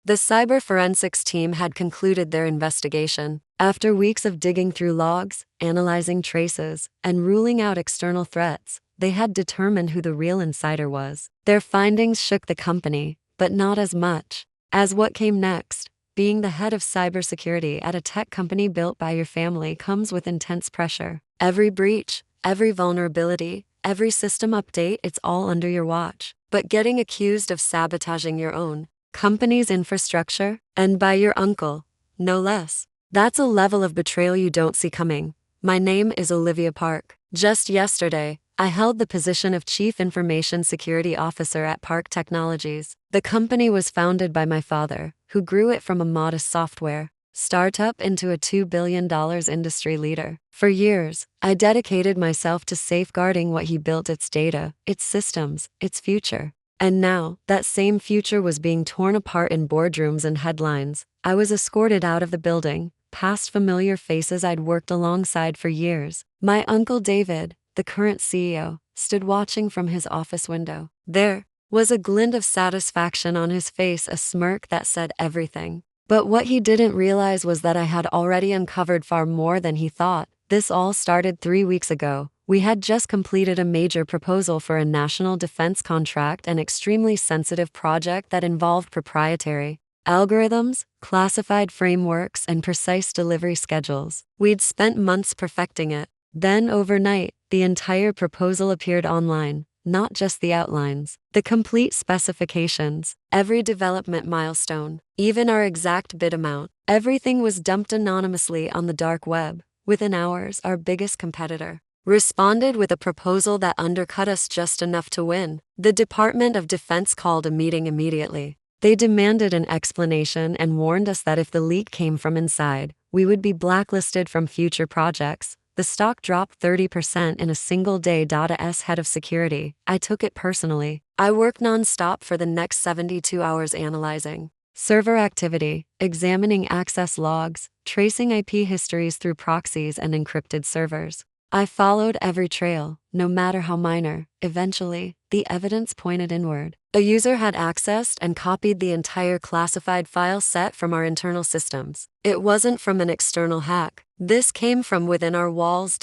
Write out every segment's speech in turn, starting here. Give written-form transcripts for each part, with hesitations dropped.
The cyber forensics team had concluded their investigation. After weeks of digging through logs, analyzing traces, and ruling out external threats, they had determined who the real insider was. Their findings shook the company, but not as much as what came next. Being the head of cybersecurity at a tech company built by your family comes with intense pressure. Every breach, every vulnerability, every system update, it's all under your watch. But getting accused of sabotaging your own company's infrastructure, and by your uncle, no less, that's a level of betrayal you don't see coming. My name is Olivia Park. Just yesterday, I held the position of Chief Information Security Officer at Park Technologies. The company was founded by my father, who grew it from a modest software startup into a $2 billion industry leader. For years, I dedicated myself to safeguarding what he built: its data, its systems, its future. And now, that same future was being torn apart in boardrooms and headlines. I was escorted out of the building, past familiar faces I'd worked alongside for years. My uncle David, the current CEO, stood watching from his office window. There was a glint of satisfaction on his face, a smirk that said everything. But what he didn't realize was that I had already uncovered far more than he thought. This all started 3 weeks ago. We had just completed a major proposal for a national defense contract, an extremely sensitive project that involved proprietary algorithms, classified frameworks, and precise delivery schedules. We'd spent months perfecting it. Then overnight, the entire proposal appeared online, not just the outlines, the complete specifications, every development milestone, even our exact bid amount. Everything was dumped anonymously on the dark web. Within hours, our biggest competitor responded with a proposal that undercut us just enough to win. The Department of Defense called a meeting immediately. They demanded an explanation and warned us that if the leak came from inside, we would be blacklisted from future projects. The stock dropped 30% in a single day. As head of security, I took it personally. I worked non-stop for the next 72 hours analyzing server activity, examining access logs, tracing IP histories through proxies and encrypted servers. I followed every trail, no matter how minor. Eventually, the evidence pointed inward. A user had accessed and copied the entire classified file set from our internal systems. It wasn't from an external hack. This came from within our walls.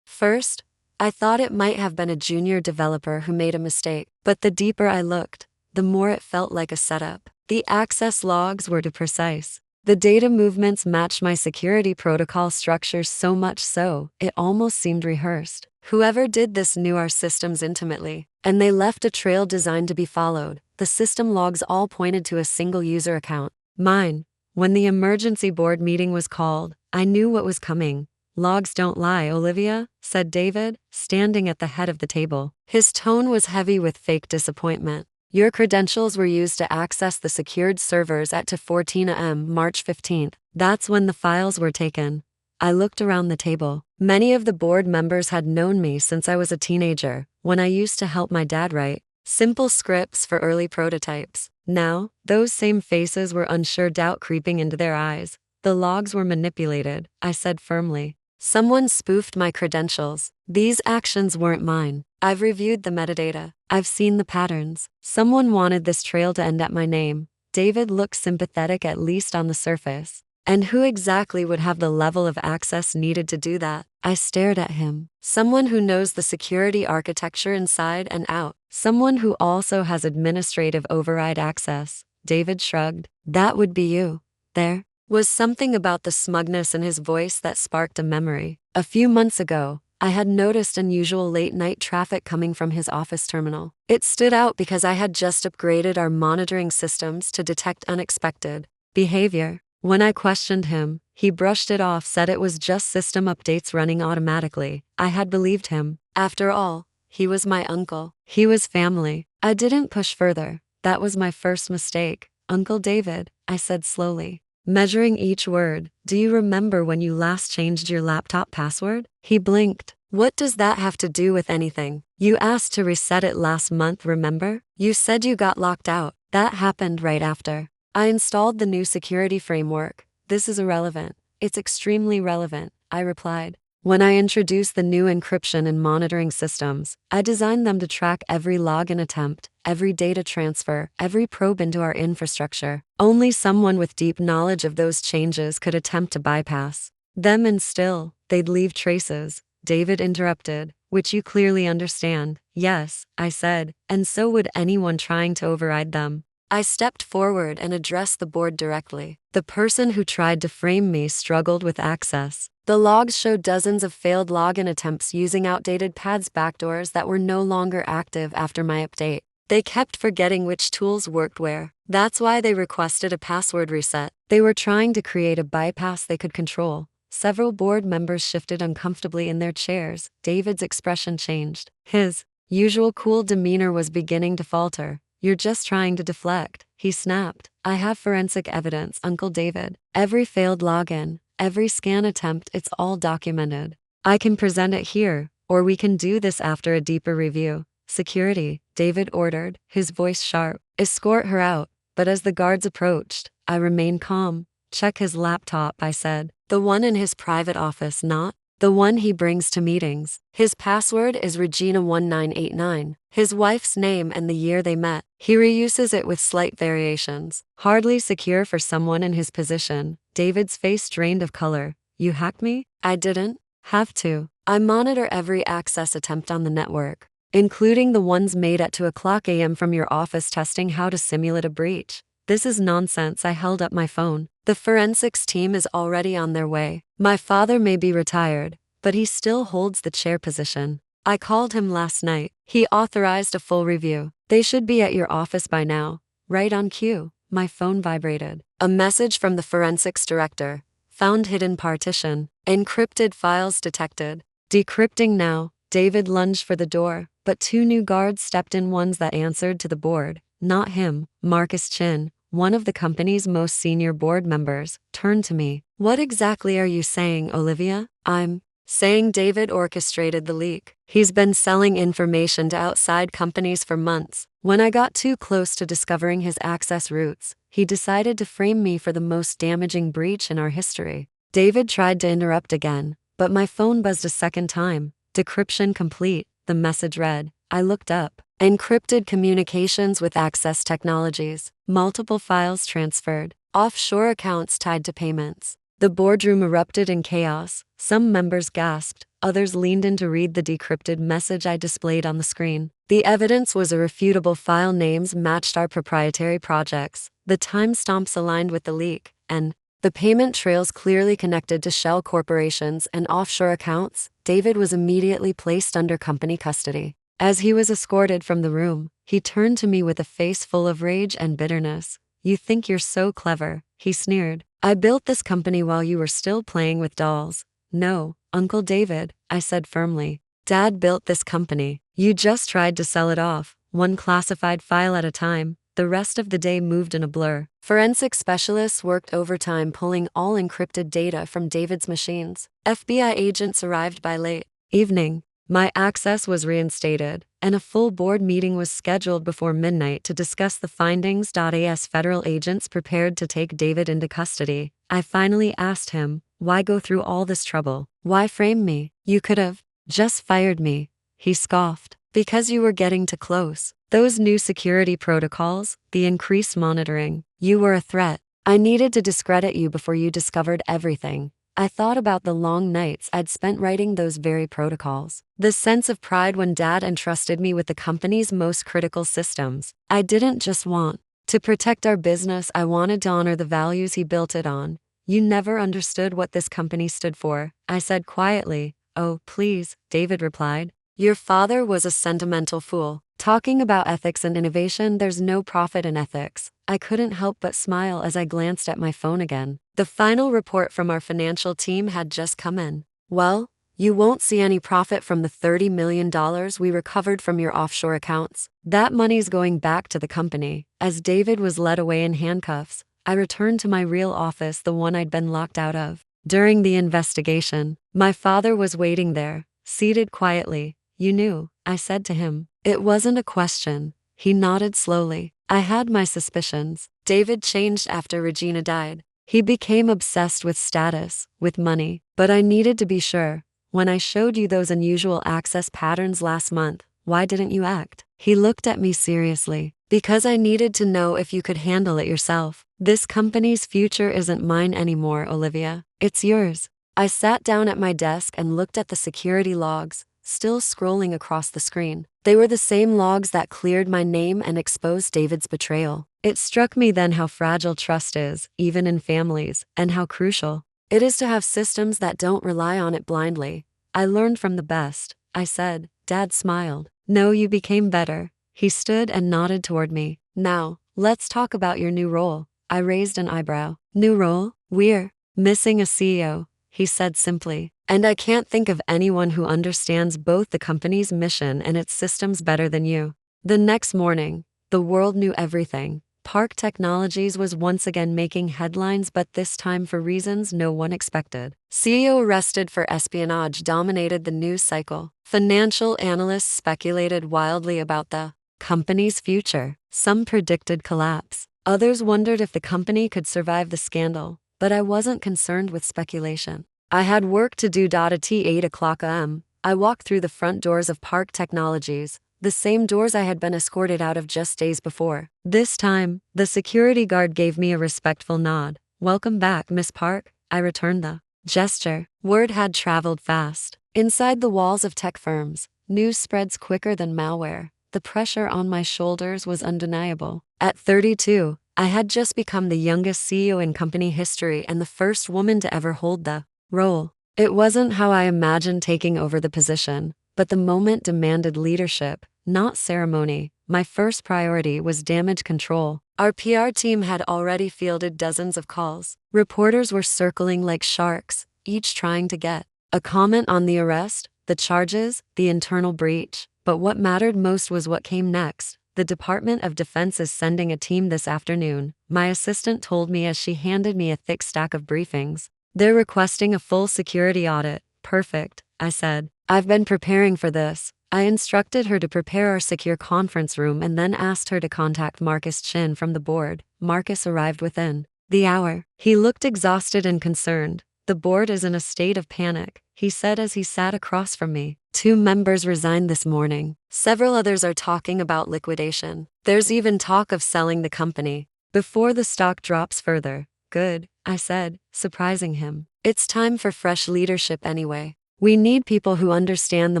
First, I thought it might have been a junior developer who made a mistake, but the deeper I looked, the more it felt like a setup. The access logs were too precise. The data movements matched my security protocol structures so much so, it almost seemed rehearsed. Whoever did this knew our systems intimately, and they left a trail designed to be followed. The system logs all pointed to a single user account, mine. When the emergency board meeting was called, I knew what was coming. "Logs don't lie, Olivia," said David, standing at the head of the table. His tone was heavy with fake disappointment. "Your credentials were used to access the secured servers at 2:14 a.m. March 15th. That's when the files were taken." I looked around the table. Many of the board members had known me since I was a teenager, when I used to help my dad write simple scripts for early prototypes. Now, those same faces were unsure, doubt creeping into their eyes. "The logs were manipulated," I said firmly. "Someone spoofed my credentials. These actions weren't mine. I've reviewed the metadata. I've seen the patterns. Someone wanted this trail to end at my name." David looked sympathetic, at least on the surface. "And who exactly would have the level of access needed to do that?" I stared at him. "Someone who knows the security architecture inside and out. Someone who also has administrative override access." David shrugged. "That would be you." There was something about the smugness in his voice that sparked a memory. A few months ago, I had noticed unusual late-night traffic coming from his office terminal. It stood out because I had just upgraded our monitoring systems to detect unexpected behavior. When I questioned him, he brushed it off, said it was just system updates running automatically. I had believed him. After all, he was my uncle. He was family. I didn't push further. That was my first mistake. "Uncle David," I said slowly, measuring each word, "do you remember when you last changed your laptop password?" He blinked. "What does that have to do with anything? You asked to reset it last month, remember? You said you got locked out." "That happened right after I installed the new security framework." "This is irrelevant." "It's extremely relevant," I replied. When I introduced the new encryption and monitoring systems, I designed them to track every login attempt, every data transfer, every probe into our infrastructure. Only someone with deep knowledge of those changes could attempt to bypass them, and still, they'd leave traces. David interrupted. Which you clearly understand. Yes, I said, and so would anyone trying to override them. I stepped forward and addressed the board directly. The person who tried to frame me struggled with access. The logs showed dozens of failed login attempts using outdated paths backdoors that were no longer active after my update. They kept forgetting which tools worked where. That's why they requested a password reset. They were trying to create a bypass they could control. Several board members shifted uncomfortably in their chairs. David's expression changed. His usual cool demeanor was beginning to falter. You're just trying to deflect, he snapped. I have forensic evidence, Uncle David. Every failed login, every scan attempt, it's all documented. I can present it here, or we can do this after a deeper review. Security, David ordered, his voice sharp. Escort her out. But as the guards approached, I remained calm. Check his laptop, I said. The one in his private office, not the one he brings to meetings. His password is Regina1989. His wife's name and the year they met. He reuses it with slight variations. Hardly secure for someone in his position. David's face drained of color. You hacked me? I didn't have to. I monitor every access attempt on the network, including the ones made at 2:00 a.m. from your office, testing how to simulate a breach. This is nonsense. I held up my phone. The forensics team is already on their way. My father may be retired, but he still holds the chair position. I called him last night. He authorized a full review. They should be at your office by now. Right on cue. My phone vibrated. A message from the forensics director. Found hidden partition. Encrypted files detected. Decrypting now. David lunged for the door, but two new guards stepped in, ones that answered to the board. Not him. Marcus Chin, one of the company's most senior board members, turned to me. What exactly are you saying, Olivia? I'm saying David orchestrated the leak. He's been selling information to outside companies for months. When I got too close to discovering his access routes, he decided to frame me for the most damaging breach in our history. David tried to interrupt again, but my phone buzzed a second time. Decryption complete, the message read. I looked up. Encrypted communications with Access Technologies. Multiple files transferred. Offshore accounts tied to payments. The boardroom erupted in chaos. Some members gasped. Others leaned in to read the decrypted message I displayed on the screen. The evidence was irrefutable. File names matched our proprietary projects. The timestamps aligned with the leak, and the payment trails clearly connected to shell corporations and offshore accounts. David was immediately placed under company custody. As he was escorted from the room, he turned to me with a face full of rage and bitterness. You think you're so clever, he sneered. I built this company while you were still playing with dolls. No, Uncle David, I said firmly. Dad built this company. You just tried to sell it off, one classified file at a time. The rest of the day moved in a blur. Forensic specialists worked overtime pulling all encrypted data from David's machines. FBI agents arrived by late evening. My access was reinstated, and a full board meeting was scheduled before midnight to discuss the findings. As federal agents prepared to take David into custody, I finally asked him, why go through all this trouble? Why frame me? You could have just fired me. He scoffed. Because you were getting too close. Those new security protocols, the increased monitoring, you were a threat. I needed to discredit you before you discovered everything. I thought about the long nights I'd spent writing those very protocols. The sense of pride when Dad entrusted me with the company's most critical systems. I didn't just want to protect our business, I wanted to honor the values he built it on. You never understood what this company stood for, I said quietly. Oh, please, David replied. Your father was a sentimental fool. Talking about ethics and innovation, there's no profit in ethics. I couldn't help but smile as I glanced at my phone again. The final report from our financial team had just come in. Well, you won't see any profit from the $30 million we recovered from your offshore accounts. That money's going back to the company. As David was led away in handcuffs, I returned to my real office, the one I'd been locked out of. During the investigation, my father was waiting there, seated quietly. You knew, I said to him. It wasn't a question. He nodded slowly. I had my suspicions. David changed after Regina died. He became obsessed with status, with money. But I needed to be sure. When I showed you those unusual access patterns last month, why didn't you act? He looked at me seriously. Because I needed to know if you could handle it yourself. This company's future isn't mine anymore, Olivia. It's yours. I sat down at my desk and looked at the security logs, still scrolling across the screen. They were the same logs that cleared my name and exposed David's betrayal. It struck me then how fragile trust is, even in families, and how crucial it is to have systems that don't rely on it blindly. I learned from the best, I said. Dad smiled. No, you became better. He stood and nodded toward me. Now, let's talk about your new role. I raised an eyebrow. New role? We're missing a CEO, he said simply. And I can't think of anyone who understands both the company's mission and its systems better than you. The next morning, the world knew everything. Park Technologies was once again making headlines, but this time for reasons no one expected. CEO arrested for espionage dominated the news cycle. Financial analysts speculated wildly about the company's future. Some predicted collapse. Others wondered if the company could survive the scandal, but I wasn't concerned with speculation. I had work to do. At 8 o'clock a.m., I walked through the front doors of Park Technologies, the same doors I had been escorted out of just days before. This time, the security guard gave me a respectful nod. Welcome back, Miss Park. I returned the gesture. Word had traveled fast. Inside the walls of tech firms, news spreads quicker than malware. The pressure on my shoulders was undeniable. At 32, I had just become the youngest CEO in company history and the first woman to ever hold the role. It wasn't how I imagined taking over the position, but the moment demanded leadership, not ceremony. My first priority was damage control. Our PR team had already fielded dozens of calls. Reporters were circling like sharks, each trying to get a comment on the arrest, the charges, the internal breach. But what mattered most was what came next. The Department of Defense is sending a team this afternoon, my assistant told me as she handed me a thick stack of briefings. They're requesting a full security audit. Perfect, I said. I've been preparing for this. I instructed her to prepare our secure conference room and then asked her to contact Marcus Chin from the board. Marcus arrived within the hour. He looked exhausted and concerned. The board is in a state of panic, he said as he sat across from me. 2 members resigned this morning. Several others are talking about liquidation. There's even talk of selling the company before the stock drops further. Good, I said, surprising him. It's time for fresh leadership anyway. We need people who understand the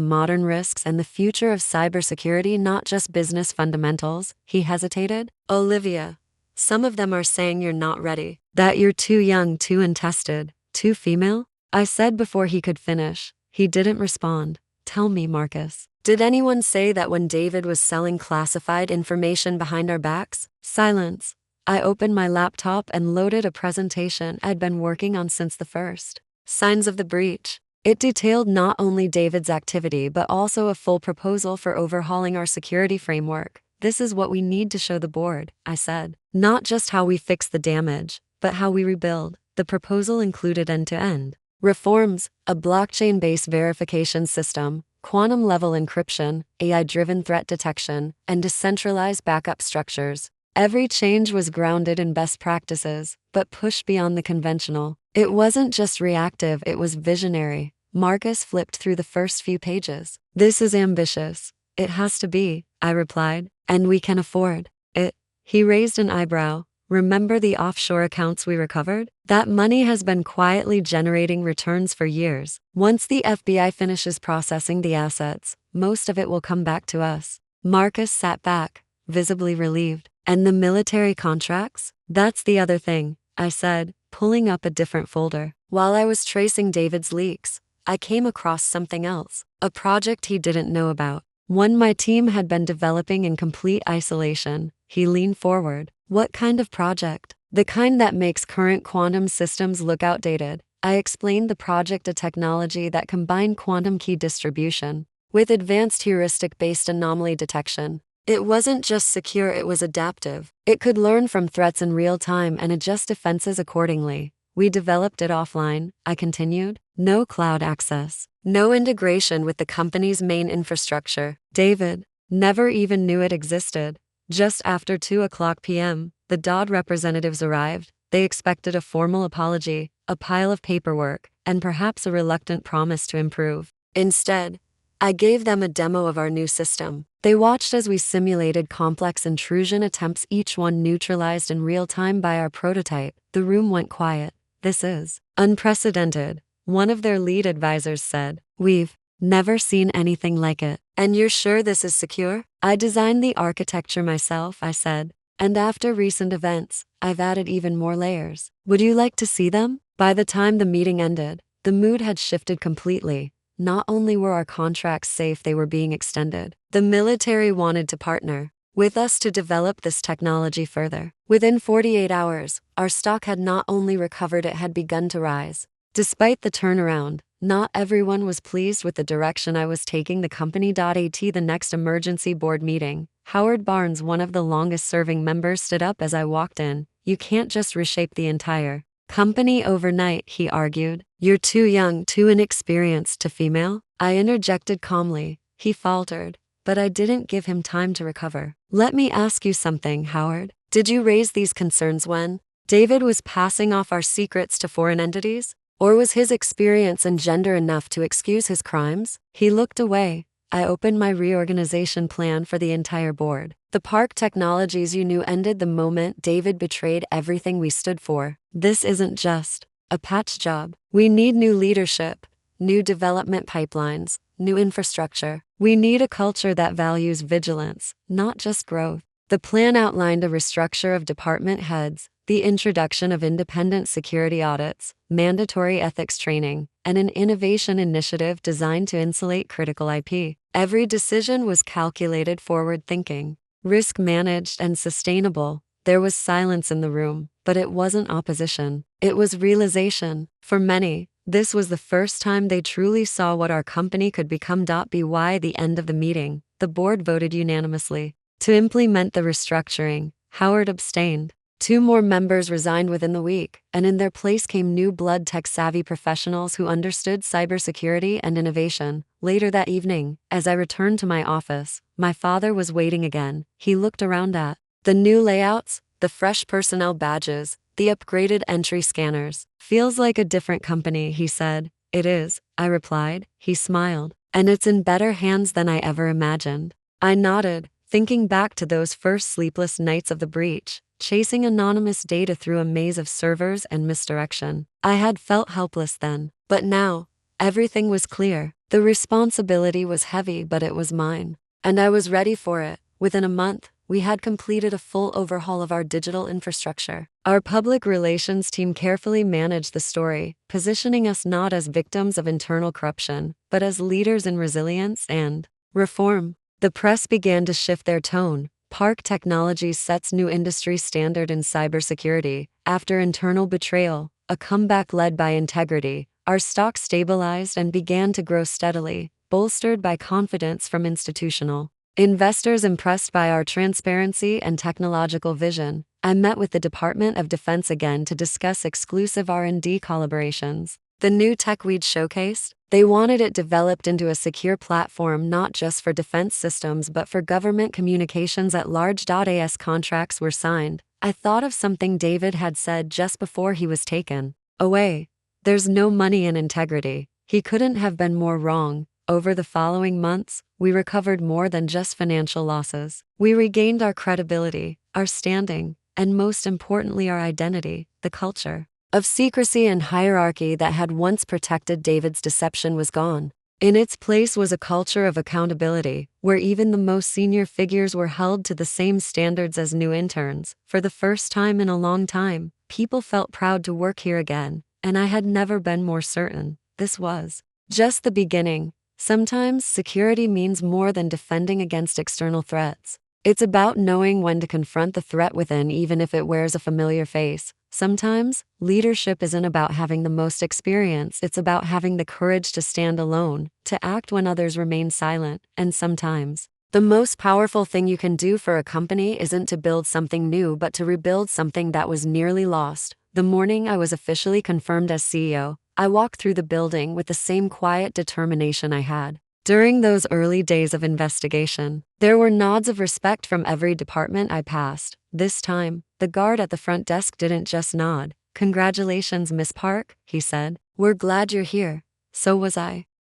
modern risks and the future of cybersecurity, not just business fundamentals. He hesitated. Olivia, some of them are saying you're not ready, that you're too young, too untested, too female. I said before he could finish. He didn't respond. Tell me, Marcus, did anyone say that when David was selling classified information behind our backs? Silence. I opened my laptop and loaded a presentation I'd been working on since the first signs of the breach. It detailed not only David's activity but also a full proposal for overhauling our security framework. This is what we need to show the board, I said. Not just how we fix the damage, but how we rebuild. The proposal included end-to-end reforms, a blockchain-based verification system, quantum-level encryption, AI-driven threat detection, and decentralized backup structures. Every change was grounded in best practices, but pushed beyond the conventional. It wasn't just reactive, it was visionary. Marcus flipped through the first few pages. This is ambitious. It has to be, I replied, and we can afford it. He raised an eyebrow. Remember the offshore accounts we recovered? That money has been quietly generating returns for years. Once the FBI finishes processing the assets, most of it will come back to us. Marcus sat back, visibly relieved. And the military contracts? That's the other thing, I said, pulling up a different folder. While I was tracing David's leaks, I came across something else, a project he didn't know about. One my team had been developing in complete isolation. He leaned forward. What kind of project? The kind that makes current quantum systems look outdated. I explained the project, a technology that combined quantum key distribution with advanced heuristic-based anomaly detection. It wasn't just secure, it was adaptive. It could learn from threats in real time and adjust defenses accordingly. We developed it offline, I continued. No cloud access. No integration with the company's main infrastructure. David never even knew it existed. Just after 2 o'clock p.m., the DOD representatives arrived. They expected a formal apology, a pile of paperwork, and perhaps a reluctant promise to improve. Instead, I gave them a demo of our new system. They watched as we simulated complex intrusion attempts, each one neutralized in real time by our prototype. The room went quiet. "This is unprecedented," one of their lead advisors said. "We've never seen anything like it." "And you're sure this is secure?" "I designed the architecture myself," I said. "And after recent events, I've added even more layers." "Would you like to see them?" By the time the meeting ended, the mood had shifted completely. Not only were our contracts safe, they were being extended. The military wanted to partner with us to develop this technology further. Within 48 hours, our stock had not only recovered, it had begun to rise. Despite the turnaround, not everyone was pleased with the direction I was taking the company. At the next emergency board meeting, Howard Barnes, one of the longest-serving members, stood up as I walked in. "You can't just reshape the entire company overnight," he argued. "You're too young, too inexperienced to female." I interjected calmly. He faltered, but I didn't give him time to recover. "Let me ask you something, Howard. Did you raise these concerns when David was passing off our secrets to foreign entities? Or was his experience and gender enough to excuse his crimes?" He looked away. I opened my reorganization plan for the entire board. "The Park Technologies you knew ended the moment David betrayed everything we stood for. This isn't just a patch job. We need new leadership, new development pipelines, new infrastructure. We need a culture that values vigilance, not just growth." The plan outlined a restructure of department heads, the introduction of independent security audits, mandatory ethics training, and an innovation initiative designed to insulate critical IP. Every decision was calculated, forward-thinking, risk-managed, and sustainable. There was silence in the room, but it wasn't opposition. It was realization. For many, this was the first time they truly saw what our company could become. By the end of the meeting, the board voted unanimously to implement the restructuring. Howard abstained. 2 more members resigned within the week, and in their place came new blood, tech-savvy professionals who understood cybersecurity and innovation. Later that evening, as I returned to my office, my father was waiting again. He looked around at the new layouts, the fresh personnel badges, the upgraded entry scanners. "Feels like a different company," he said. "It is," I replied. He smiled. "And it's in better hands than I ever imagined." I nodded, thinking back to those first sleepless nights of the breach, chasing anonymous data through a maze of servers and misdirection. I had felt helpless then, but now, everything was clear. The responsibility was heavy, but it was mine. And I was ready for it. Within a month, we had completed a full overhaul of our digital infrastructure. Our public relations team carefully managed the story, positioning us not as victims of internal corruption, but as leaders in resilience and reform. The press began to shift their tone. Park Technologies sets new industry standard in cybersecurity. After internal betrayal, a comeback led by integrity, our stock stabilized and began to grow steadily, bolstered by confidence from institutional investors impressed by our transparency and technological vision. I met with the Department of Defense again to discuss exclusive R&D collaborations. The new tech we'd showcased, they wanted it developed into a secure platform not just for defense systems but for government communications at large. As contracts were signed, I thought of something David had said just before he was taken away. "There's no money in integrity." He couldn't have been more wrong. Over the following months, we recovered more than just financial losses. We regained our credibility, our standing, and most importantly our identity. The culture of secrecy and hierarchy that had once protected David's deception was gone. In its place was a culture of accountability, where even the most senior figures were held to the same standards as new interns. For the first time in a long time, people felt proud to work here again, and I had never been more certain. This was just the beginning. Sometimes security means more than defending against external threats. It's about knowing when to confront the threat within, even if it wears a familiar face. Sometimes, leadership isn't about having the most experience, it's about having the courage to stand alone, to act when others remain silent. And sometimes, the most powerful thing you can do for a company isn't to build something new but to rebuild something that was nearly lost. The morning I was officially confirmed as CEO, I walked through the building with the same quiet determination I had during those early days of investigation. There were nods of respect from every department I passed. This time, the guard at the front desk didn't just nod. "Congratulations, Miss Park," he said. "We're glad you're here." "So was I,"